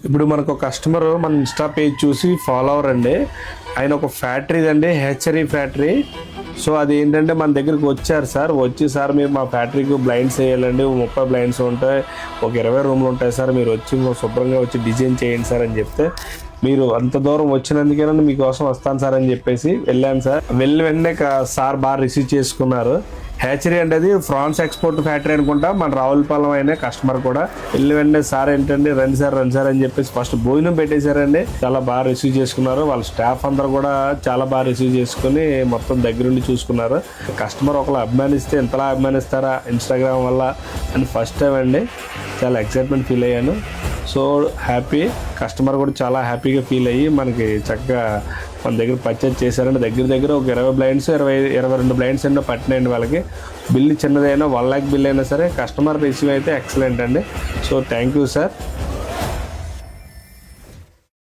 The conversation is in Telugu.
ఇప్పుడు మనకు ఒక కస్టమర్ మన ఇన్స్టా పేజ్ చూసి ఫాలోవర్ అండి. ఆయన ఒక ఫ్యాక్టరీ అండి, హెచ్చరీ ఫ్యాక్టరీ. సో అది ఏంటంటే మన దగ్గరికి వచ్చారు సార్. వచ్చి సార్ మీరు మా ఫ్యాక్టరీకి బ్లైండ్స్ వేయాలండి, 30 బ్లైండ్స్ ఉంటాయి, ఒక 20 రూమ్లు ఉంటాయి సార్, మీరు వచ్చి శుభ్రంగా వచ్చి డిజైన్ చేయండి సార్ అని చెప్తే, మీరు అంత దూరం వచ్చినందుకేనా మీకోసం వస్తాను సార్ అని చెప్పేసి వెళ్ళాను సార్. వెంటనే సార్ బాగా రిసీవ్ చేసుకున్నారు. హ్యాచరీ అంటే అది ఫ్రాన్స్ ఎక్స్పోర్ట్ ఫ్యాక్టరీ అనుకుంటా, మన రావులపాలెం అయినా కస్టమర్ కూడా వెంటనే సార్ ఏంటండి రండి సార్ అని చెప్పేసి ఫస్ట్ భోజనం పెట్టేశారండి. చాలా బాగా రిసీవ్ చేసుకున్నారు. వాళ్ళ స్టాఫ్ అందరూ కూడా చాలా బాగా రిసీవ్ చేసుకుని మొత్తం దగ్గరుండి చూసుకున్నారు. కస్టమర్ ఒకళ్ళు అభిమానిస్తే ఇంతలా అభిమానిస్తారా ఇన్స్టాగ్రామ్ వల్ల అని ఫస్ట్ టైం అండి. చాలా ఎక్సైట్మెంట్ ఫీల్ అయ్యాను. సో హ్యాపీ, కస్టమర్ కూడా చాలా హ్యాపీగా ఫీల్ అయ్యి మనకి చక్కగా మన దగ్గర పర్చేజ్ చేశారండి. దగ్గర ఒక 20 బ్లైండ్స్ 22 బ్లైండ్స్ ఎన్నో పట్టినాయండి వాళ్ళకి. బిల్లు చిన్నదైనా 1 lakh బిల్ అయినా సరే కస్టమర్ రిసీవ్ అయితే ఎక్సలెంట్ అండి. So thank you sir.